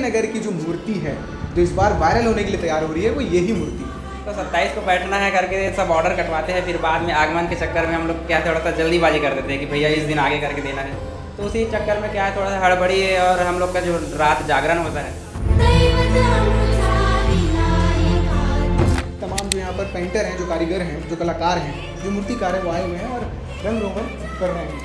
नगर की जो मूर्ति है जो इस बार वायरल होने के लिए तैयार हो रही है वो यही मूर्ति है। तो 27 को बैठना है करके सब ऑर्डर कटवाते हैं, फिर बाद में आगमन के चक्कर में हम लोग क्या थोड़ा सा जल्दीबाजी कर देते हैं कि भैया इस दिन आगे करके देना है, तो उसी चक्कर में क्या है थोड़ा सा हड़बड़ी है और हम लोग का जो रात जागरण होता है। तमाम जो यहाँ पर पेंटर हैं, जो कारीगर हैं, जो कलाकार हैं, जो मूर्तिकार हैं वो आए हुए हैं और रंग रोगन कर रहे हैं।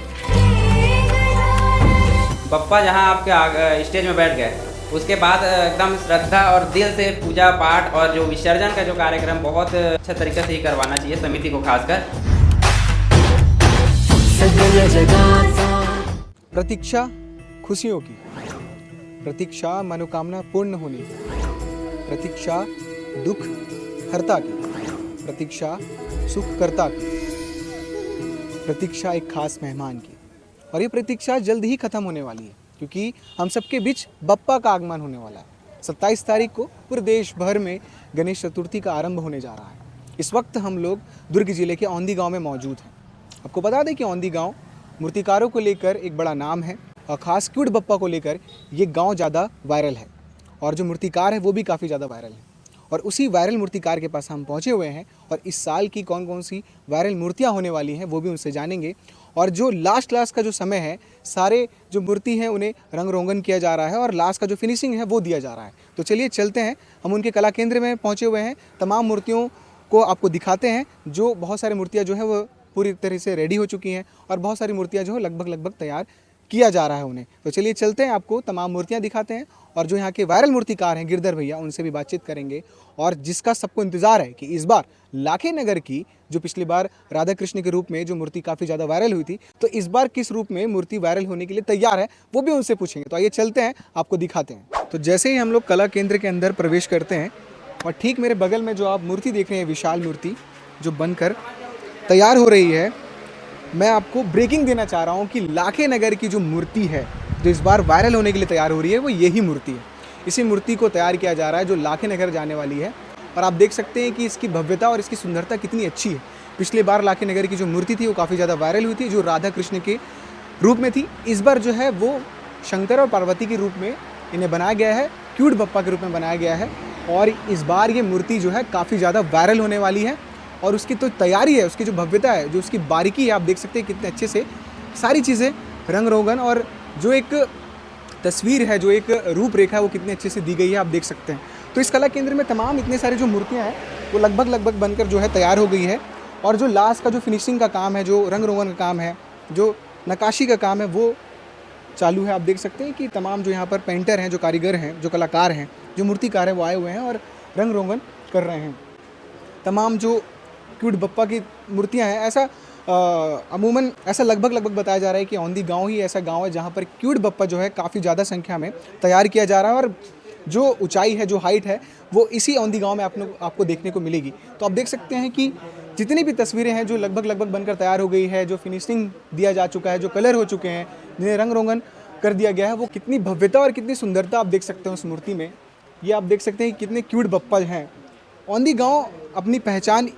बप्पा जहाँ आपके स्टेज में बैठ गए उसके बाद एकदम श्रद्धा और दिल से पूजा पाठ और जो विसर्जन का जो कार्यक्रम बहुत अच्छा तरीके से ही करवाना चाहिए समिति को खासकर। प्रतीक्षा खुशियों की, प्रतीक्षा मनोकामना पूर्ण होने की, प्रतीक्षा दुख हरता की, प्रतीक्षा सुख करता की, प्रतीक्षा एक खास मेहमान की। और ये प्रतीक्षा जल्द ही खत्म होने वाली है क्योंकि हम सबके बीच बप्पा का आगमन होने वाला है। 27 तारीख को पूरे देश भर में गणेश चतुर्थी का आरंभ होने जा रहा है। इस वक्त हम लोग दुर्ग जिले के औंधी गांव में मौजूद हैं। आपको बता दें कि औंधी गांव मूर्तिकारों को लेकर एक बड़ा नाम है और ख़ास क्यूट बप्पा को लेकर ये गांव ज़्यादा वायरल है और जो मूर्तिकार है वो भी काफ़ी ज़्यादा वायरल है। और उसी वायरल मूर्तिकार के पास हम पहुंचे हुए हैं और इस साल की कौन कौन सी वायरल मूर्तियां होने वाली हैं वो भी उनसे जानेंगे। और जो लास्ट का जो समय है, सारे जो मूर्ति हैं उन्हें रंग रोगन किया जा रहा है और लास्ट का जो फिनिशिंग है वो दिया जा रहा है। तो चलिए चलते हैं, हम उनके कला केंद्र में पहुँचे हुए हैं। तमाम मूर्तियों को आपको दिखाते हैं। जो बहुत सारी मूर्तियाँ जो है वो पूरी तरह से रेडी हो चुकी हैं और बहुत सारी मूर्तियाँ जो है लगभग तैयार किया जा रहा है उन्हें। तो चलिए चलते हैं, आपको तमाम मूर्तियाँ दिखाते हैं और जो यहाँ के वायरल मूर्तिकार हैं गिरधर भैया, उनसे भी बातचीत करेंगे। और जिसका सबको इंतज़ार है कि इस बार लाखे नगर की जो पिछली बार राधा कृष्ण के रूप में जो मूर्ति काफ़ी ज़्यादा वायरल हुई थी, तो इस बार किस रूप में मूर्ति वायरल होने के लिए तैयार है वो भी उनसे पूछेंगे। तो आइए चलते हैं, आपको दिखाते हैं। तो जैसे ही हम लोग कला केंद्र के अंदर प्रवेश करते हैं और ठीक मेरे बगल में जो आप मूर्ति देख रहे हैं, विशाल मूर्ति जो बनकर तैयार हो रही है, मैं आपको ब्रेकिंग देना चाह रहा हूँ कि लाखे नगर की जो मूर्ति है जो इस बार वायरल होने के लिए तैयार हो रही है वो यही मूर्ति है। इसी मूर्ति को तैयार किया जा रहा है जो लाखे नगर जाने वाली है और आप देख सकते हैं कि इसकी भव्यता और इसकी सुंदरता कितनी अच्छी है। पिछली बार लाखे नगर की जो मूर्ति थी वो काफ़ी ज़्यादा वायरल हुई थी, जो राधा कृष्ण के रूप में थी। इस बार जो है वो शंकर और पार्वती के रूप में इन्हें बनाया गया है, क्यूट बप्पा के रूप में बनाया गया है। और इस बार ये मूर्ति जो है काफ़ी ज़्यादा वायरल होने वाली है और उसकी तो तैयारी है, उसकी जो भव्यता है, जो उसकी बारीकी है, आप देख सकते हैं कितने अच्छे से सारी चीज़ें रंग रोगन और जो एक तस्वीर है, जो एक रूपरेखा है वो कितने अच्छे से दी गई है, आप देख सकते हैं। तो इस कला केंद्र में तमाम इतने सारी जो मूर्तियाँ हैं वो लगभग बनकर जो है तैयार हो गई है और जो लास्ट का जो फिनिशिंग का काम है, जो रंग रोगन का काम है, जो नक्काशी का काम है वो चालू है। आप देख सकते हैं कि तमाम जो यहाँ पर पेंटर हैं, जो कारीगर हैं, जो कलाकार हैं, जो मूर्तिकार हैं वो आए हुए हैं और रंग रोगन कर रहे हैं। तमाम जो क्यूट बप्पा की मूर्तियाँ हैं, ऐसा अमूमन ऐसा लगभग बताया जा रहा है कि औंधी गांव ही ऐसा गांव है जहां पर क्यूट बप्पा जो है काफ़ी ज़्यादा संख्या में तैयार किया जा रहा है और जो ऊंचाई है, जो हाइट है वो इसी औंधी गांव में आपको देखने को मिलेगी। तो आप देख सकते हैं कि जितनी भी तस्वीरें हैं जो लगभग बनकर तैयार हो गई है, जो फिनिशिंग दिया जा चुका है, जो कलर हो चुके हैं, जिन्हें रंग रोगन कर दिया गया है, वो कितनी भव्यता और कितनी सुंदरता आप देख सकते हैं उस मूर्ति में। ये आप देख सकते हैं कि कितने क्यूट बप्पा हैं। औंधी गाँव अपनी पहचान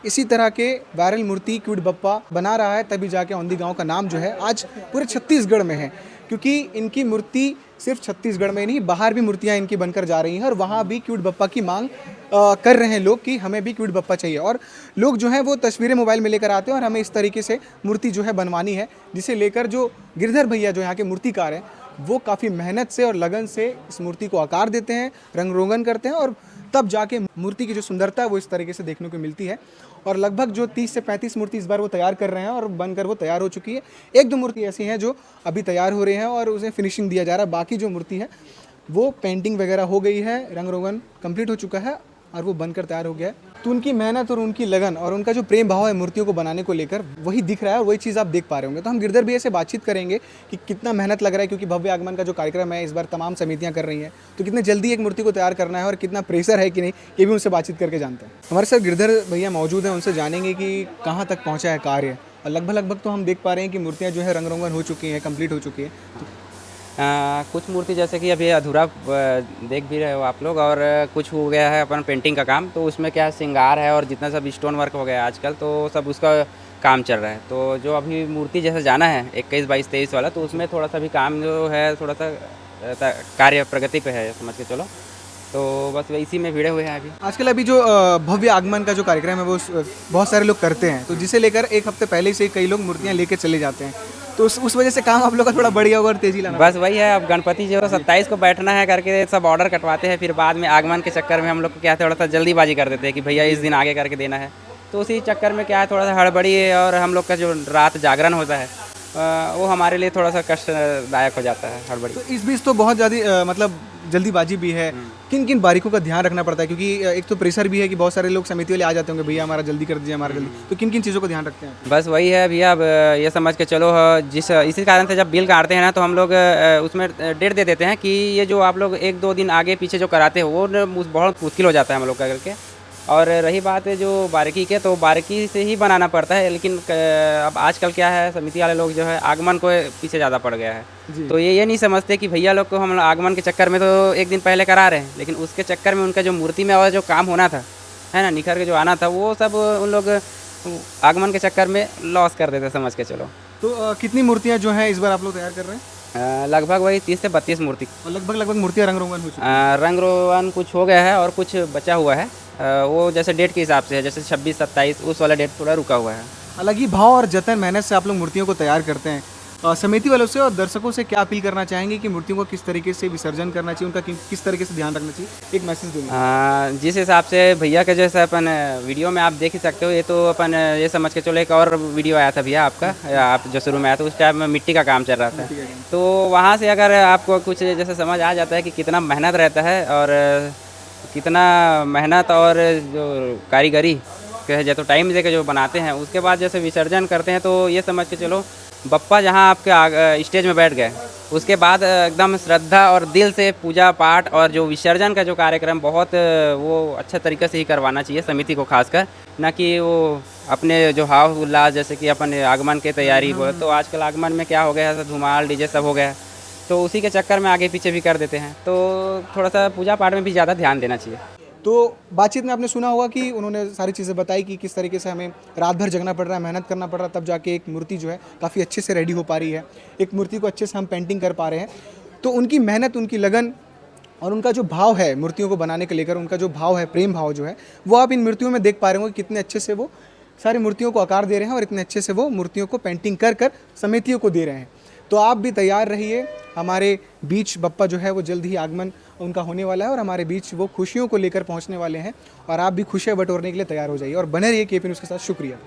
इसी तरह के वायरल मूर्ति क्यूट बप्पा बना रहा है, तभी जाके औंधी गांव का नाम जो है आज पूरे छत्तीसगढ़ में है। क्योंकि इनकी मूर्ति सिर्फ छत्तीसगढ़ में नहीं, बाहर भी मूर्तियां इनकी बनकर जा रही हैं और वहाँ भी क्यूट बप्पा की मांग कर रहे हैं लोग कि हमें भी क्यूट बप्पा चाहिए। और लोग जो हैं वो तस्वीरें मोबाइल में लेकर आते हैं और हमें इस तरीके से मूर्ति जो है बनवानी है, जिसे लेकर जो गिरधर भैया जो यहाँ के मूर्तिकार हैं वो काफ़ी मेहनत से और लगन से इस मूर्ति को आकार देते हैं, रंग रोगन करते हैं और तब जाके मूर्ति की जो सुंदरता है वो इस तरीके से देखने को मिलती है। और लगभग जो 30 से 35 मूर्ति इस बार वो तैयार कर रहे हैं और बनकर वो तैयार हो चुकी है। एक दो मूर्ति ऐसी हैं जो अभी तैयार हो रही हैं और उसे फिनिशिंग दिया जा रहा है। बाकी जो मूर्ति है वो पेंटिंग वगैरह हो गई है, रंग रोगन कंप्लीट हो चुका है और वो बनकर तैयार हो गया है। तो उनकी मेहनत और उनकी लगन और उनका जो प्रेम भाव है मूर्तियों को बनाने को लेकर वही दिख रहा है और वही चीज़ आप देख पा रहे होंगे। तो हम गिरधर भैया से बातचीत करेंगे कि कितना मेहनत लग रहा है, क्योंकि भव्य आगमन का जो कार्यक्रम है इस बार तमाम समितियां कर रही हैं, तो कितने जल्दी एक मूर्ति को तैयार करना है और कितना प्रेशर है कि नहीं, ये भी उनसे बातचीत करके जानते हैं। हमारे साथ गिरधर भैया मौजूद हैं, उनसे जानेंगे कि कहाँ तक पहुँचा है कार्य। और लगभग तो हम देख पा रहे हैं कि मूर्तियाँ जो है रंग रोगन हो चुकी हैं, कंप्लीट हो चुकी है। कुछ मूर्ति जैसे कि अभी अधूरा देख भी रहे हो आप लोग, और कुछ हो गया है अपन पेंटिंग का काम, तो उसमें क्या श्रृंगार है और जितना सब स्टोन वर्क हो गया आजकल, तो सब उसका काम चल रहा है। तो जो अभी मूर्ति जैसे जाना है 21, 22, 23 वाला, तो उसमें थोड़ा सा भी काम जो है थोड़ा सा कार्य प्रगति पे है, समझ के चलो। तो बस इसी में भिड़े हुए हैं अभी। आजकल अभी जो भव्य आगमन का जो कार्यक्रम है वो बहुत सारे लोग करते हैं, तो जिसे लेकर एक हफ्ते पहले से कई लोग मूर्तियां लेके चले जाते हैं, तो उस वजह से काम आप लोग का थोड़ा बढ़िया होगा और तेजी लाना। बस वही है, अब गणपति जो 27 को बैठना है करके सब ऑर्डर कटवाते हैं, फिर बाद में आगमन के चक्कर में हम लोग को क्या है थोड़ा सा जल्दीबाजी कर देते हैं कि भैया इस दिन आगे करके देना है। तो उसी चक्कर में क्या है थोड़ा सा हड़बड़ी है, और हम लोग का जो रात जागरण होता है वो हमारे लिए थोड़ा सा कष्टदायक हो जाता है, हड़बड़ी। तो इस बीच तो बहुत ज़्यादा मतलब जल्दीबाजी भी है, किन किन बारीकों का ध्यान रखना पड़ता है, क्योंकि एक तो प्रेशर भी है कि बहुत सारे लोग समिति वाले आ जाते होंगे, भैया हमारा जल्दी कर दीजिए, हमारा जल्दी, तो किन किन चीज़ों का ध्यान रखते हैं? बस वही है भैया, अब ये समझ के चलो इसी कारण से जब बिल काटते हैं ना, तो हम लोग उसमें डेट दे देते हैं कि ये जो आप लोग 1-2 दिन आगे पीछे जो कराते हो वो बहुत मुश्किल हो जाता है हम लोग का करके। और रही बात है जो बारीकी के, तो बारीकी से ही बनाना पड़ता है, लेकिन अब आजकल क्या है समिति वाले लोग जो है आगमन को पीछे ज़्यादा पड़ गया है। तो ये नहीं समझते कि भैया लोग को हम आगमन के चक्कर में तो एक दिन पहले करा रहे हैं, लेकिन उसके चक्कर में उनका जो मूर्ति में और जो काम होना था है ना, निखर के जो आना था, वो सब उन लोग आगमन के चक्कर में लॉस कर देते, समझ के चलो। तो कितनी मूर्तियाँ जो हैं इस बार आप लोग तैयार कर रहे हैं? लगभग वही 30 से 32 मूर्ति। और लगभग मूर्तियाँ रंग रोगन हो चुकी हैं? रंग रोगन कुछ हो गया है और कुछ बचा हुआ है, वो जैसे डेट के हिसाब से है, जैसे 26-27 उस वाला डेट थोड़ा रुका हुआ है। अलग ही भाव और जतन मेहनत से आप लोग मूर्तियों को तैयार करते हैं। समिति वालों से और दर्शकों से क्या अपील करना चाहेंगे कि मूर्तियों को किस तरीके से विसर्जन करना चाहिए, उनका किस तरीके से ध्यान रखना चाहिए, एक मैसेज देंगे? जिस हिसाब से भैया के जैसे अपन वीडियो में आप देख ही सकते हो, ये तो अपन ये समझ के चलो एक और वीडियो आया था भैया आपका, आप जो शुरू में आया था उस टाइम में मिट्टी का काम चल रहा था, तो वहाँ से अगर आपको कुछ जैसे समझ आ जाता है कि कितना मेहनत रहता है और कितना मेहनत और जो कारीगरी के जो तो टाइम दे के जो बनाते हैं, उसके बाद जैसे विसर्जन करते हैं, तो ये समझ के चलो बप्पा जहाँ आपके स्टेज में बैठ गए, उसके बाद एकदम श्रद्धा और दिल से पूजा पाठ और जो विसर्जन का जो कार्यक्रम बहुत वो अच्छे तरीके से ही करवाना चाहिए समिति को, खासकर ना कि वो अपने जो हाव उल्लास जैसे कि अपन आगमन की तैयारी हो, तो आजकल आगमन में क्या हो गया है, धुमाल डीजे सब हो गया, तो उसी के चक्कर में आगे पीछे भी कर देते हैं, तो थोड़ा सा पूजा पाठ में भी ज़्यादा ध्यान देना चाहिए। तो बातचीत में आपने सुना होगा कि उन्होंने सारी चीज़ें बताई कि किस तरीके से हमें रात भर जगना पड़ रहा है, मेहनत करना पड़ रहा है, तब जाके एक मूर्ति जो है काफ़ी अच्छे से रेडी हो पा रही है, एक मूर्ति को अच्छे से हम पेंटिंग कर पा रहे हैं। तो उनकी मेहनत, उनकी लगन और उनका जो भाव है मूर्तियों को बनाने के लेकर, उनका जो भाव है, प्रेम भाव जो है, वो आप इन मूर्तियों में देख पा रहे हो कि कितने अच्छे से वो सारी मूर्तियों को आकार दे रहे हैं और इतने अच्छे से वो मूर्तियों को पेंटिंग कर कर समितियों को दे रहे हैं। तो आप भी तैयार रहिए, हमारे बीच बप्पा जो है वो जल्द ही आगमन उनका होने वाला है और हमारे बीच वो खुशियों को लेकर पहुंचने वाले हैं, और आप भी खुशियां बटोरने के लिए तैयार हो जाइए और बने रहिए केपी न्यूज़ के साथ। शुक्रिया।